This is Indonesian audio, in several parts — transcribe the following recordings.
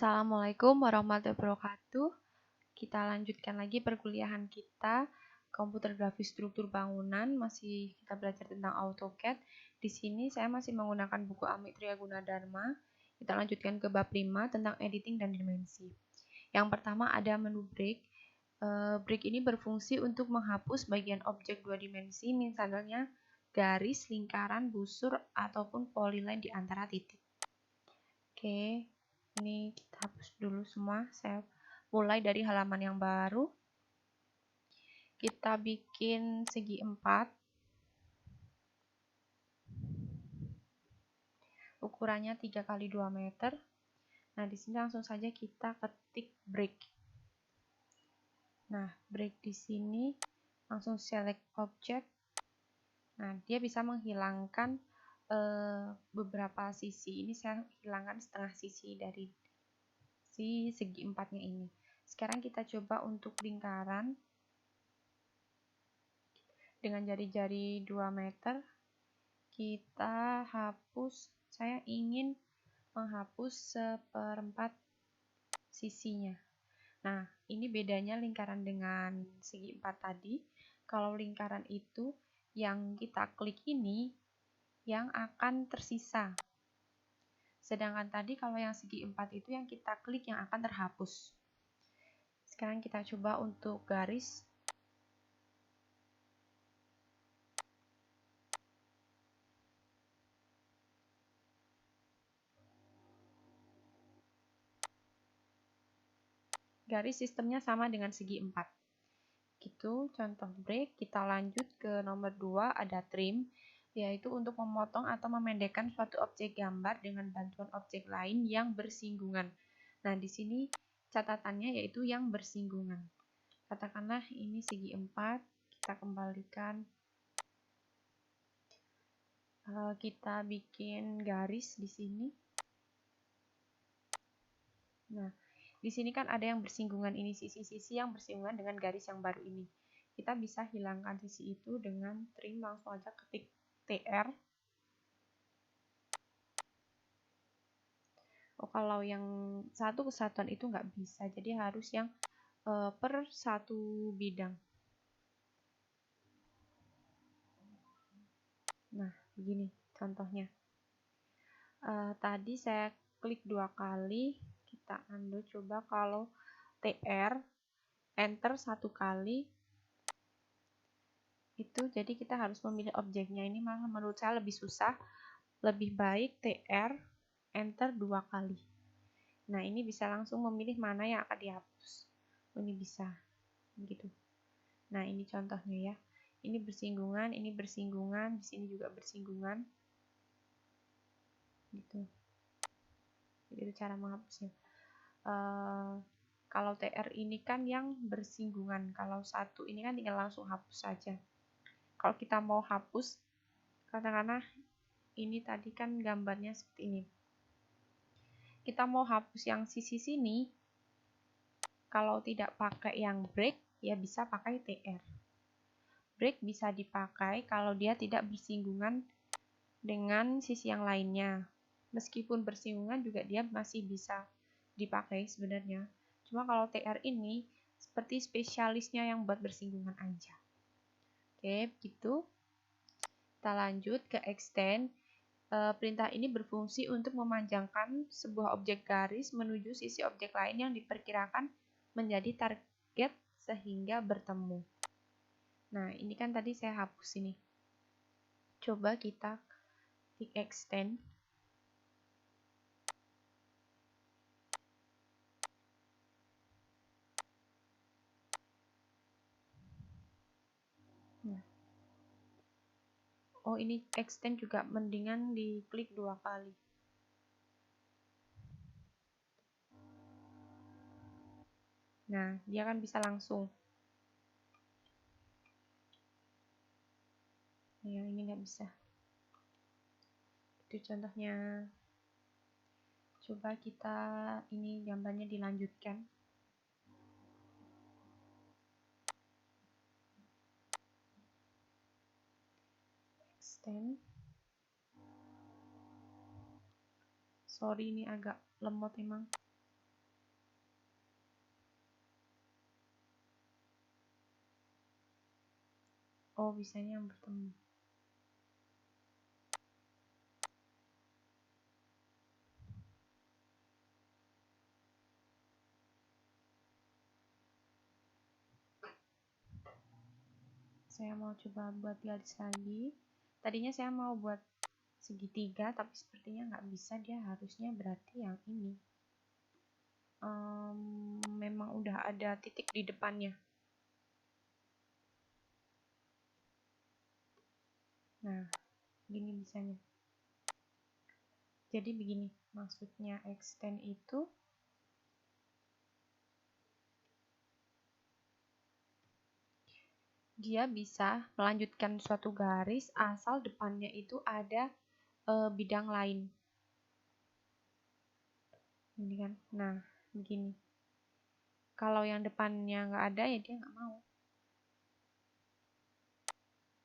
Assalamualaikum warahmatullahi wabarakatuh. Kita lanjutkan lagi perkuliahan kita komputer grafis struktur bangunan. Masih kita belajar tentang AutoCAD. Di sini saya masih menggunakan buku Amit Tria Gunadharma. Kita lanjutkan ke bab 5 tentang editing dan dimensi. Yang pertama ada menu break. Break ini berfungsi untuk menghapus bagian objek dua dimensi, misalnya garis, lingkaran, busur, ataupun polyline di antara titik. Oke, ini kita hapus dulu semua. Saya mulai dari halaman yang baru. Kita bikin segi 4. Ukurannya 3 x 2 meter. Nah, di sini langsung saja kita ketik break. Nah, break di sini langsung select object. Nah, dia bisa menghilangkan beberapa sisi. Ini saya hilangkan setengah sisi dari segi 4-nya ini. Sekarang kita coba untuk lingkaran dengan jari-jari 2 meter. Kita hapus, saya ingin menghapus 1/4 sisinya. Nah, ini bedanya lingkaran dengan segi 4 tadi. Kalau lingkaran itu yang kita klik ini yang akan tersisa. Sedangkan tadi kalau yang segi 4 itu yang kita klik yang akan terhapus. Sekarang kita coba untuk garis. Garis sistemnya sama dengan segi 4. Gitu, contoh break. Kita lanjut ke nomor 2, ada trim, yaitu untuk memotong atau memendekkan suatu objek gambar dengan bantuan objek lain yang bersinggungan. Nah, di sini catatannya yaitu yang bersinggungan. Katakanlah ini segi 4, kita kembalikan. Kita bikin garis di sini. Nah, di sini kan ada yang bersinggungan ini, sisi-sisi yang bersinggungan dengan garis yang baru ini. Kita bisa hilangkan sisi itu dengan trim, langsung aja ketik TR. Oh, kalau yang satu kesatuan itu nggak bisa, jadi harus yang per satu bidang. Nah, begini contohnya. Tadi saya klik 2 kali, kita undo, coba kalau TR, enter 1 kali, itu jadi kita harus memilih objeknya. Ini malah menurut saya lebih susah, lebih baik TR, enter 2 kali. Nah, ini bisa langsung memilih mana yang akan dihapus. Ini bisa, gitu. Nah, ini contohnya ya. Ini bersinggungan, di sini juga bersinggungan. Gitu. Jadi itu cara menghapusnya. Kalau TR ini kan yang bersinggungan, kalau satu ini kan tinggal langsung hapus saja. Kalau kita mau hapus, katakanlah ini tadi kan gambarnya seperti ini. Kita mau hapus yang sisi sini, kalau tidak pakai yang break, ya bisa pakai TR. Break bisa dipakai kalau dia tidak bersinggungan dengan sisi yang lainnya. Meskipun bersinggungan juga dia masih bisa dipakai sebenarnya. Cuma kalau TR ini seperti spesialisnya yang buat bersinggungan aja. Oke, begitu. Kita lanjut ke extend. Perintah ini berfungsi untuk memanjangkan sebuah objek garis menuju sisi objek lain yang diperkirakan menjadi target sehingga bertemu. Nah, ini kan tadi saya hapus ini. Coba kita klik extend. Nah. Oh, ini extend juga mendingan diklik 2 kali. Nah, dia kan bisa langsung. Ya, ini nggak bisa. Itu contohnya. Coba kita, ini gambarnya dilanjutkan. Extend. Sorry, ini agak lemot emang. Oh, bisanya yang bertemu. Saya mau coba buat garis lagi. Tadinya saya mau buat segitiga, tapi sepertinya nggak bisa, dia harusnya berarti yang ini. Memang udah ada titik di depannya. Nah, gini bisanya. Jadi begini, maksudnya extend itu dia bisa melanjutkan suatu garis asal depannya itu ada bidang lain. Ini kan, nah begini. Kalau yang depannya nggak ada ya dia nggak mau.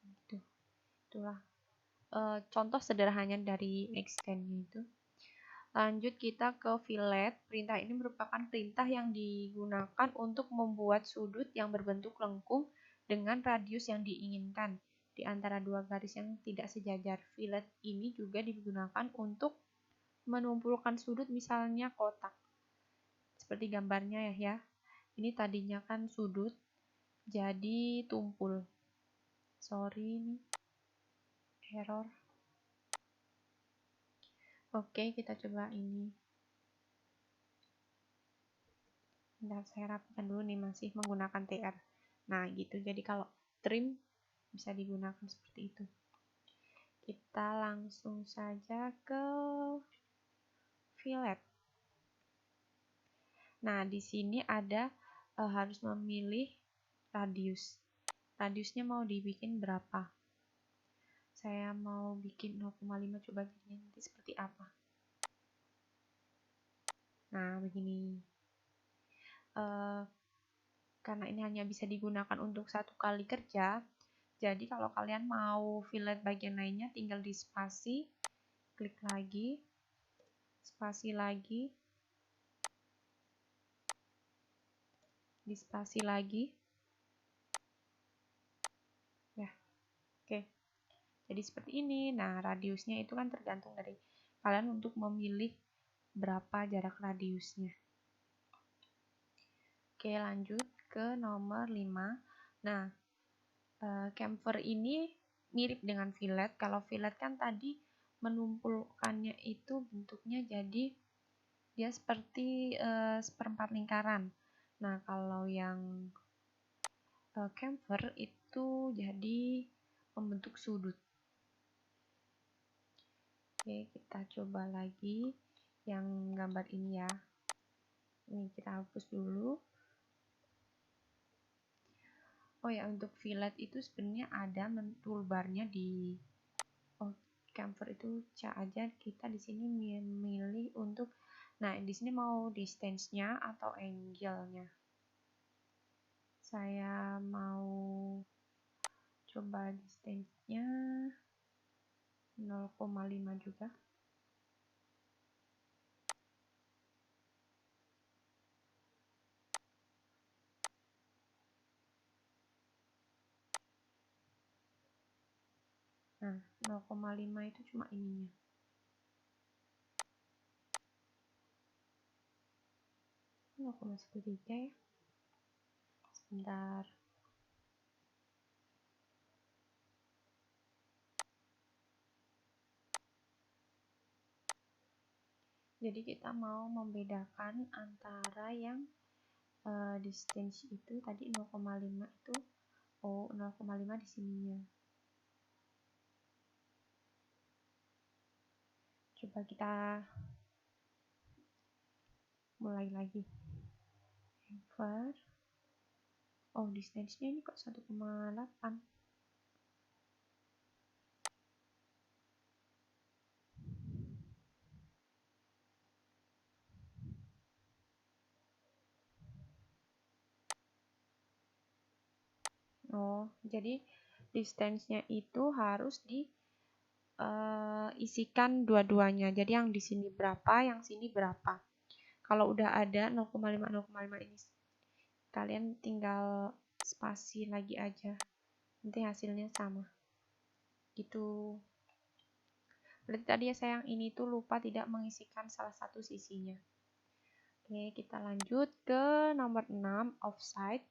Gitu. Itulah contoh sederhana dari extend itu. Lanjut kita ke fillet. Perintah ini merupakan perintah yang digunakan untuk membuat sudut yang berbentuk lengkung dengan radius yang diinginkan di antara dua garis yang tidak sejajar. Fillet ini juga digunakan untuk menumpulkan sudut, misalnya kotak. Seperti gambarnya ya. Ini tadinya kan sudut, jadi tumpul. Sorry nih, error. Oke, kita coba ini. Bentar, saya rapikan dulu nih, masih menggunakan TR. Nah, gitu. Jadi kalau trim bisa digunakan seperti itu. Kita langsung saja ke fillet. Nah, di sini ada harus memilih radius. Radiusnya mau dibikin berapa? Saya mau bikin 0,5, coba jadinya nanti seperti apa. Nah, begini. Karena ini hanya bisa digunakan untuk satu kali kerja, jadi kalau kalian mau fillet bagian lainnya tinggal di spasi, klik lagi, spasi lagi, di spasi lagi. Ya, oke. Jadi seperti ini. Nah, radiusnya itu kan tergantung dari kalian untuk memilih berapa jarak radiusnya. Oke, lanjut ke nomor 5. Nah, chamfer ini mirip dengan fillet. Kalau fillet kan tadi menumpulkannya itu bentuknya jadi dia seperti seperempat lingkaran. Nah, kalau yang chamfer itu jadi membentuk sudut. Oke, kita coba lagi yang gambar ini ya. Ini kita hapus dulu. Oh ya, untuk fillet itu sebenarnya ada toolbarnya di chamfer itu C aja. Kita di sini memilih untuk, nah di sini mau distance-nya atau angle-nya. Saya mau coba distance-nya 0,5 juga. Nah, 0,5 itu cuma ininya. Ini 0,13 ya. Sebentar. Jadi kita mau membedakan antara yang distance itu tadi 0,5 itu, oh 0,5 di sininya. Coba kita mulai lagi. Chamfer. Oh, distance-nya ini kok 1,8. Oh, jadi distance-nya itu harus diisikan dua-duanya. Jadi yang di sini berapa, yang sini berapa. Kalau udah ada 0,5 ini, kalian tinggal spasi lagi aja. nanti hasilnya sama. Gitu. Berarti tadi ya sayang, ini tuh lupa tidak mengisikan salah satu sisinya. Oke, kita lanjut ke nomor 6, offside.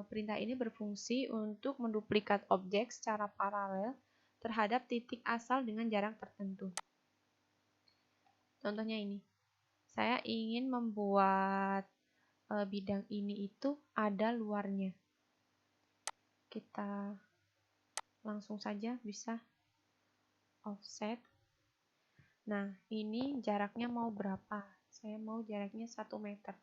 Perintah ini berfungsi untuk menduplikat objek secara paralel terhadap titik asal dengan jarak tertentu. Contohnya ini, saya ingin membuat bidang ini itu ada luarnya. Kita langsung saja bisa offset. Nah, ini jaraknya mau berapa? Saya mau jaraknya 1 meter.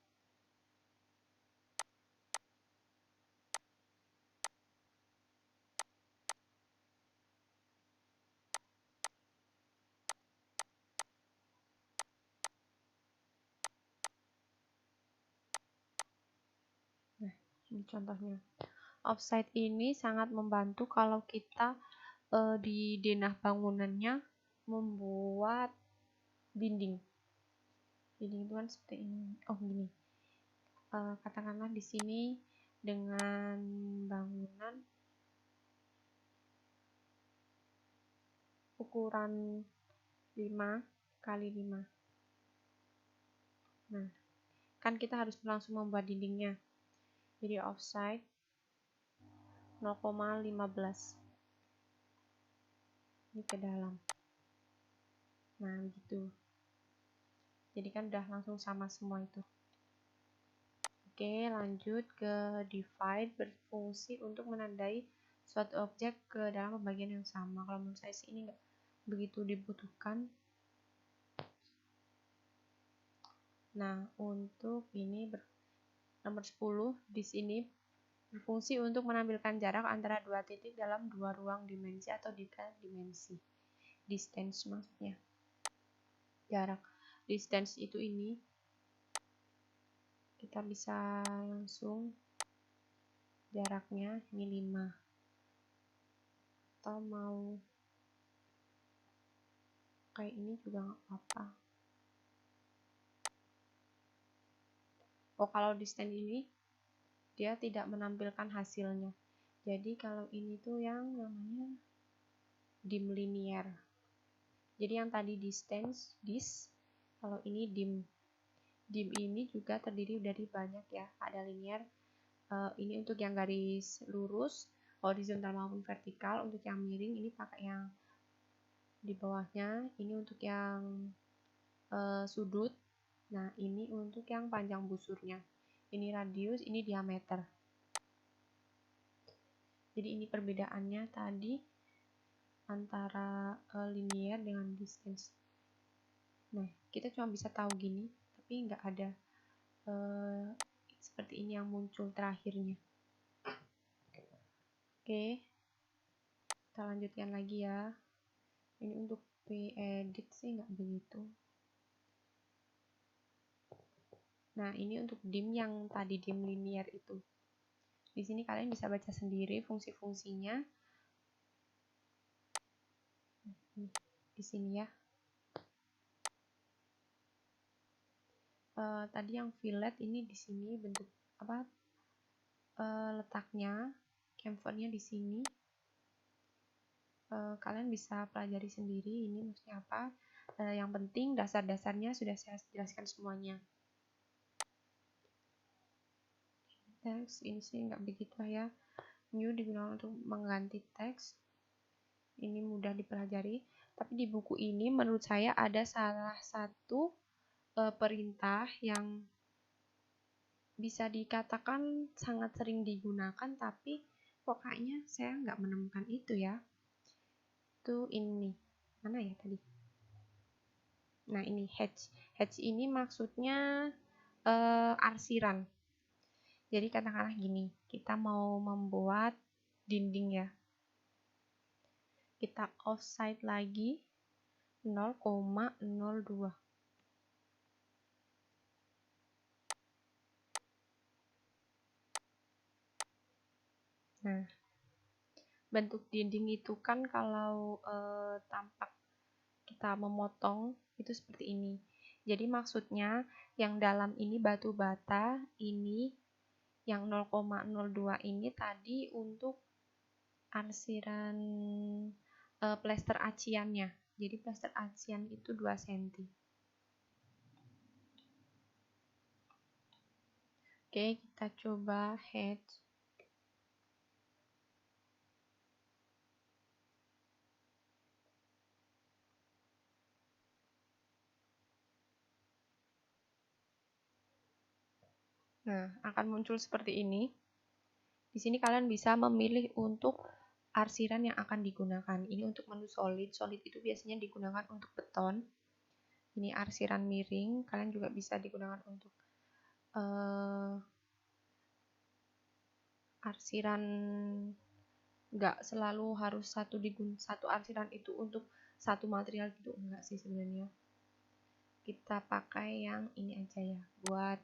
Nah, ini contohnya. Offside ini sangat membantu kalau kita di denah bangunannya membuat dinding. Dinding itu kan seperti ini. Oh, gini. Katakanlah di sini dengan bangunan ukuran 5 kali 5. Nah, kan kita harus langsung membuat dindingnya. Jadi offside 0,15. Ini ke dalam. Nah, gitu. Jadi kan udah langsung sama semua itu. Oke, lanjut ke divide, berfungsi untuk menandai suatu objek ke dalam pembagian yang sama. Kalau menurut saya sih ini nggak begitu dibutuhkan. Nah, untuk ini nomor 10 di sini berfungsi untuk menampilkan jarak antara dua titik dalam dua ruang dimensi atau tiga dimensi. Distance maksudnya. Jarak. Distance itu ini kita bisa langsung jaraknya ini 5. Atau mau kayak ini juga nggak apa-apa. Oh, kalau distance ini dia tidak menampilkan hasilnya. Jadi kalau ini tuh yang namanya dim linear. Jadi yang tadi distance, dis, kalau ini dim. Dim ini juga terdiri dari banyak ya, ada linear. Ini untuk yang garis lurus, horizontal maupun vertikal. Untuk yang miring ini pakai yang di bawahnya. Ini untuk yang sudut. Nah, ini untuk yang panjang busurnya. Ini radius, ini diameter. Jadi ini perbedaannya tadi antara linear dengan distance. Nah, kita cuma bisa tahu gini, tapi nggak ada seperti ini yang muncul terakhirnya. Oke, kita lanjutkan lagi ya. Ini untuk edit sih nggak begitu. Nah, ini untuk dim yang tadi dim linear itu. Di sini kalian bisa baca sendiri fungsi-fungsinya. Di sini ya. Tadi yang fillet ini di sini bentuk apa? Letaknya, chamfernya di sini. Kalian bisa pelajari sendiri ini maksudnya apa. Yang penting dasar-dasarnya sudah saya jelaskan semuanya. Teks ini sih nggak begitu ya. New digunakan untuk mengganti teks. Ini mudah dipelajari. Tapi di buku ini menurut saya ada salah satu perintah yang bisa dikatakan sangat sering digunakan, tapi kok kayaknya saya nggak menemukan itu ya. Itu ini. Mana ya tadi? Nah, ini hatch. Hatch ini maksudnya arsiran. Jadi katakanlah gini, kita mau membuat dinding ya. Kita offside lagi 0,02. Nah, bentuk dinding itu kan kalau tampak kita memotong itu seperti ini. Jadi maksudnya yang dalam ini batu bata, ini yang 0,02 ini tadi untuk arsiran plester aciannya. Jadi plester acian itu 2 cm. Oke, kita coba head. Nah, akan muncul seperti ini. Di sini kalian bisa memilih untuk arsiran yang akan digunakan. Ini untuk menu solid. Solid itu biasanya digunakan untuk beton. Ini arsiran miring. Kalian juga bisa digunakan untuk arsiran, nggak selalu harus satu arsiran itu untuk satu material gitu, enggak sih sebenarnya. Kita pakai yang ini aja ya buat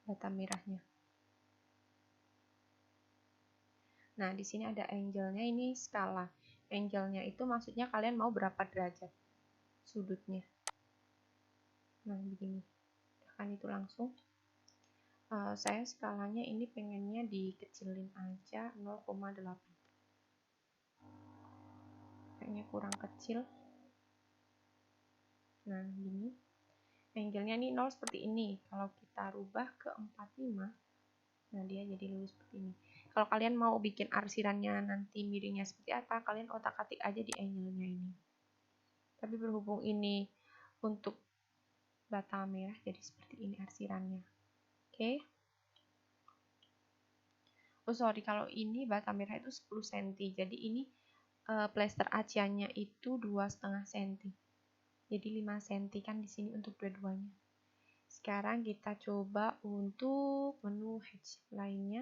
bata merahnya. Nah, di sini ada angle-nya, ini skala. Angle-nya itu maksudnya kalian mau berapa derajat sudutnya. Nah, begini. Tekan itu langsung. Saya skalanya ini pengennya dikecilin aja 0,8. Kayaknya kurang kecil. Nah, gini. Angle-nya nih 0 seperti ini. Kalau kita rubah ke 45, nah dia jadi lurus seperti ini. Kalau kalian mau bikin arsirannya nanti miringnya seperti apa, kalian otak-atik aja di angle-nya ini. Tapi berhubung ini untuk bata merah, jadi seperti ini arsirannya. Oke. Oh sorry, kalau ini bata merah itu 10 cm. Jadi ini plester aciannya itu 2,5 cm. Jadi 5 cm kan di sini untuk dua-duanya. Sekarang kita coba untuk menu hatch lainnya.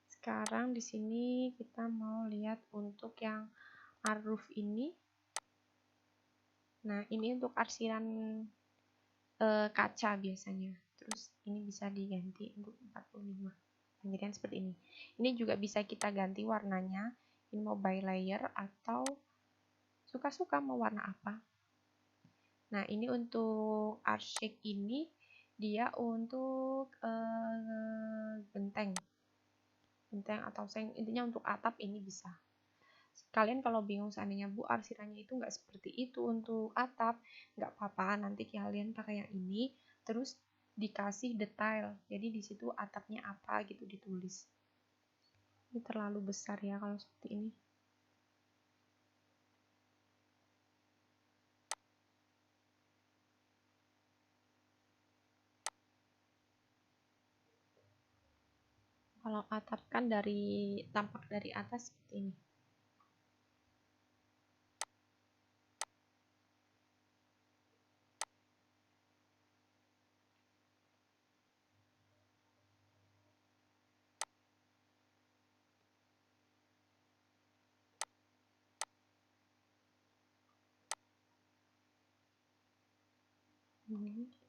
Sekarang di sini kita mau lihat untuk yang roof ini. Nah, ini untuk arsiran kaca biasanya. Terus ini bisa diganti untuk 45. Jadi seperti ini. Ini juga bisa kita ganti warnanya. Ini mau by layer atau suka-suka mau warna apa. Nah, ini untuk arshake ini dia untuk genteng atau seng, intinya untuk atap ini bisa. Kalian kalau bingung seandainya Bu arsirannya itu nggak seperti itu untuk atap, nggak apa-apa, nanti kalian pakai yang ini terus dikasih detail, jadi di situ atapnya apa gitu ditulis. Ini terlalu besar ya kalau seperti ini. Kalau atap kan tampak dari atas seperti ini.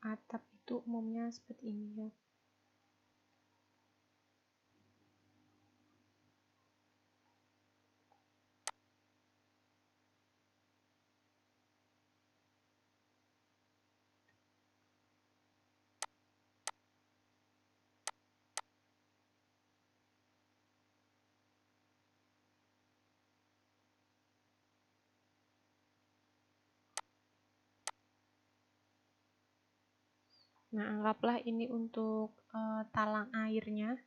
Atap itu umumnya seperti ini ya. Nah, anggaplah ini untuk talang airnya.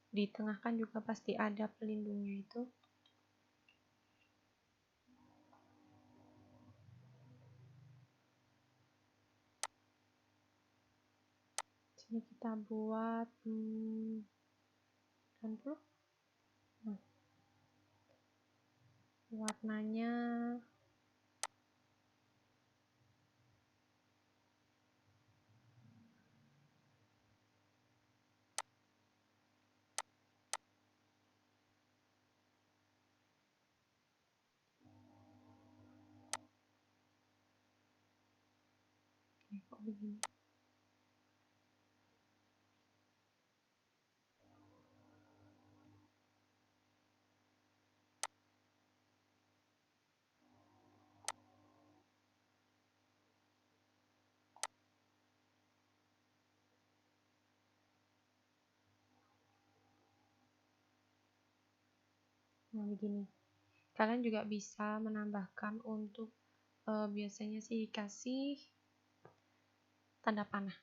Di tengah kan juga pasti ada pelindungnya itu. Sini kita buat 90. Nah, warnanya kok begini. Nah, begini. Kalian juga bisa menambahkan untuk biasanya sih dikasih tanda panah.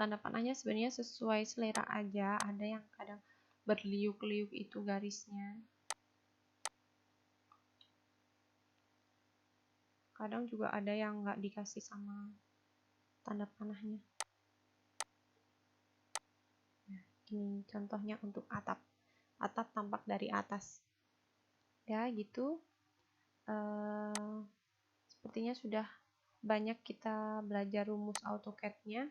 Tanda panahnya sebenarnya sesuai selera aja, ada yang kadang berliuk-liuk itu garisnya, kadang juga ada yang nggak dikasih sama tanda panahnya. Nah, ini contohnya untuk atap tampak dari atas ya, gitu. Sepertinya sudah banyak kita belajar rumus AutoCAD-nya.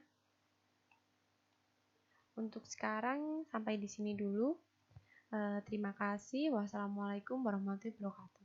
Untuk sekarang sampai di sini dulu. Terima kasih. Wassalamualaikum warahmatullahi wabarakatuh.